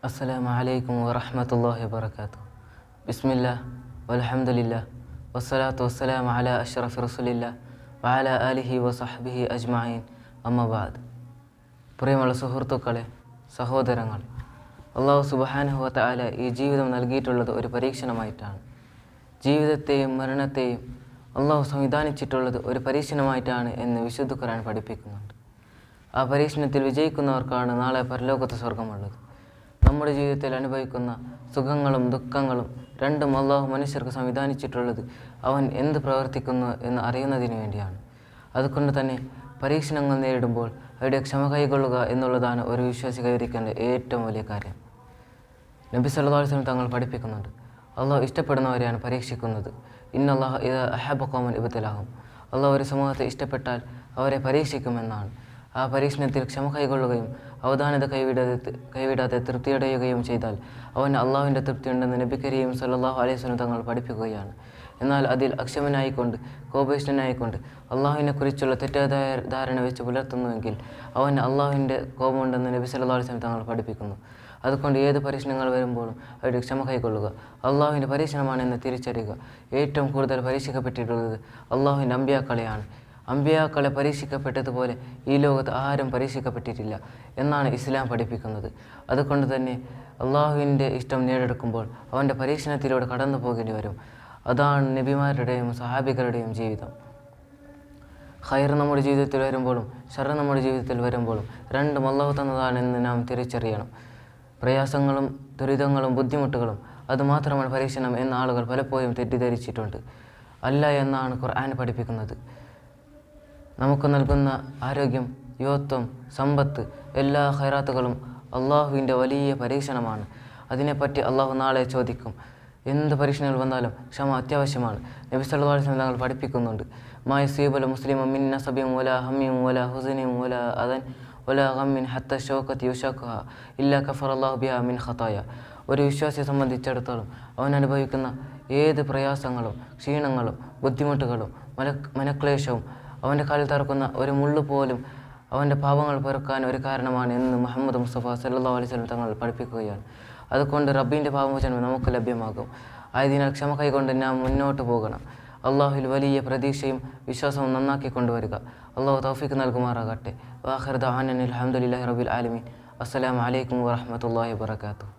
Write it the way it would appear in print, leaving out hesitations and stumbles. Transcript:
അസ്സലാമു അലൈക്കും വറഹ്മത്തുള്ളാഹി വബറകാതുഹു. ബിസ്മില്ലാഹ് വൽഹംദുലില്ലാഹ് വസ്സലാത്തു വസ്സലാമു അലാ അഷ്റഫി റസൂലില്ലാഹ് വഅലാ ആലിഹി വസഹ്ബിഹി അജ്മഈൻ. അമ്മാ ബഅദ്. പ്രിയമുള്ള സുഹൃത്തുക്കളെ, സഹോദരങ്ങളെ, അല്ലാഹു സുബ്ഹാനഹു വ തആല ഈ ജീവിതം നൽകിയിട്ടുള്ളത് ഒരു പരീക്ഷണമായിട്ടാണ്. ജീവിതത്തെയും മരണത്തെയും അല്ലാഹു സംവിധാനിച്ചിട്ടുള്ളത് ഒരു പരീക്ഷണമായിട്ടാണ് എന്ന് വിശുദ്ധ ഖുർആൻ പഠിപ്പിക്കുന്നുണ്ട്. ആ പരീക്ഷണത്തിൽ വിജയിക്കുന്നവർക്കാണ് നാളെ പരലോകത്ത് സ്വർഗമുള്ളത്. നമ്മുടെ ജീവിതത്തിൽ അനുഭവിക്കുന്ന സുഖങ്ങളും ദുഃഖങ്ങളും രണ്ടും അല്ലാഹു മനുഷ്യർക്ക് സംവിധാനിച്ചിട്ടുള്ളത് അവൻ എന്ത് പ്രവർത്തിക്കുന്നു എന്ന് അറിയുന്നതിന് വേണ്ടിയാണ്. അതുകൊണ്ട് തന്നെ പരീക്ഷണങ്ങൾ നേരിടുമ്പോൾ അവരുടെ ക്ഷമ കൈകൊള്ളുക എന്നുള്ളതാണ് ഒരു വിശ്വാസി കൈവരിക്കേണ്ട ഏറ്റവും വലിയ കാര്യം. നബി സല്ലല്ലാഹു അലൈഹി വസല്ലം തങ്ങൾ പഠിപ്പിക്കുന്നുണ്ട്, അള്ളാഹു ഇഷ്ടപ്പെടുന്നവരെയാണ് പരീക്ഷിക്കുന്നത്. ഇന്നല്ലാഹ ഇദാ അഹബ്ബ ഖൗമൻ ഇബ്തലഹും. അള്ളാഹു ഒരു സമൂഹത്തെ ഇഷ്ടപ്പെട്ടാൽ അവരെ പരീക്ഷിക്കുമെന്നാണ്. ആ പരീക്ഷണത്തിൽ ക്ഷമ കൈകൊള്ളുകയും അവധാനത കൈവിടാതെ തൃപ്തിയടയുകയും ചെയ്താൽ അവന് അള്ളാഹുവിൻ്റെ തൃപ്തിയുണ്ടെന്ന് നബി കരീം സല്ലല്ലാഹു അലൈഹി വസല്ലം തങ്ങൾ പഠിപ്പിക്കുകയാണ്. എന്നാൽ അതിൽ അക്ഷമനായിക്കൊണ്ട് കോപേഷ്ഠനായിക്കൊണ്ട് അള്ളാഹുവിനെക്കുറിച്ചുള്ള തെറ്റായ ധാരണ വെച്ച് പുലർത്തുന്നുവെങ്കിൽ അവന് അള്ളാഹുവിൻ്റെ കോപമുണ്ടെന്ന് നബി സല്ലല്ലാഹു അലൈഹി വസല്ലം തങ്ങൾ പഠിപ്പിക്കുന്നു. അതുകൊണ്ട് ഏത് പരീക്ഷണങ്ങൾ വരുമ്പോഴും അവരുടെ ക്ഷമ കൈകൊള്ളുക, അള്ളാഹുവിൻ്റെ പരീക്ഷണമാണെന്ന് തിരിച്ചറിയുക. ഏറ്റവും കൂടുതൽ പരീക്ഷിക്കപ്പെട്ടിട്ടുള്ളത് അള്ളാഹുവിൻ്റെ അമ്പിയാക്കളെയാണ്. അമ്പിയാക്കളെ പരീക്ഷിക്കപ്പെട്ടതുപോലെ ഈ ലോകത്ത് ആരും പരീക്ഷിക്കപ്പെട്ടിട്ടില്ല എന്നാണ് ഇസ്ലാം പഠിപ്പിക്കുന്നത്. അതുകൊണ്ട് തന്നെ അള്ളാഹുവിൻ്റെ ഇഷ്ടം നേടിയെടുക്കുമ്പോൾ അവൻ്റെ പരീക്ഷണത്തിലൂടെ കടന്നു പോകേണ്ടി വരും. അതാണ് നബിമാരുടെയും സഹാബികളുടെയും ജീവിതം. ഖൈർ നമ്മുടെ ജീവിതത്തിൽ വരുമ്പോഴും ഷർ നമ്മുടെ ജീവിതത്തിൽ വരുമ്പോഴും രണ്ടും അള്ളാഹു തന്നതാണെന്ന് നാം തിരിച്ചറിയണം. പ്രയാസങ്ങളും ദുരിതങ്ങളും ബുദ്ധിമുട്ടുകളും അതുമാത്രമാണ് പരീക്ഷണം എന്ന ആളുകൾ പലപ്പോഴും തെറ്റിദ്ധരിച്ചിട്ടുണ്ട്. അല്ല എന്നാണ് ഖുർആൻ പഠിപ്പിക്കുന്നത്. നമുക്ക് നൽകുന്ന ആരോഗ്യം, യുവത്വം, സമ്പത്ത്, എല്ലാ ഖൈറാത്തുകളും അള്ളാഹുവിൻ്റെ വലിയ പരീക്ഷണമാണ്. അതിനെപ്പറ്റി അള്ളാഹു നാളെ ചോദിക്കും. എന്ത് പരീക്ഷണങ്ങൾ വന്നാലും ക്ഷമ അത്യാവശ്യമാണ്. നബി സല്ലല്ലാഹു അലൈഹി വസല്ലം തങ്ങൾ പഠിപ്പിക്കുന്നുണ്ട്, മാ യുസീബുൽ മുസ്ലിമ മിൻ നസബിൻ വലാ ഹമ്മിൻ വലാ ഹുസ്നിൻ വലാ അദൻ വലാ ഗമ്മിൻ ഹത്ത ഷൗക്കത്തി യുശഖഹ ഇല്ലാ കഫറല്ലാഹു ബിഹാ മിൻ ഖതായ. ഒരു വിശ്വാസിയെ സംബന്ധിച്ചിടത്തോളം അവൻ അനുഭവിക്കുന്ന ഏത് പ്രയാസങ്ങളും ക്ഷീണങ്ങളും ബുദ്ധിമുട്ടുകളും മനക്ലേശവും അവൻ്റെ കാലിൽ തറക്കുന്ന ഒരു മുള്ളു പോലും അവൻ്റെ പാപങ്ങൾ പൊറുക്കാൻ ഒരു കാരണമാണ് എന്ന് മുഹമ്മദ് മുസ്തഫ സല്ലല്ലാഹു അലൈഹി വസല്ലം തങ്ങൾ പഠിപ്പിക്കുകയാണ്. അതുകൊണ്ട് റബ്ബിൻ്റെ പാപമോചനം നമുക്ക് ലഭ്യമാകും. ആയതിനാൽ ക്ഷമ കൈകൊണ്ട് നാം മുന്നോട്ട് പോകണം. അള്ളാഹുവിൽ വലിയ പ്രതീക്ഷയും വിശ്വാസവും നന്നാക്കി കൊണ്ടുവരിക. അള്ളാഹു തൗഫീഖ് നൽകുമാറാകട്ടെ. വാഖിറു ദഅ്വാനാ അൽഹംദുലില്ലാഹി റബ്ബിൽ ആലമീൻ. അസ്സലാമു അലൈക്കും വറഹ്മത്തുള്ളാഹി വബറകാതുഹു.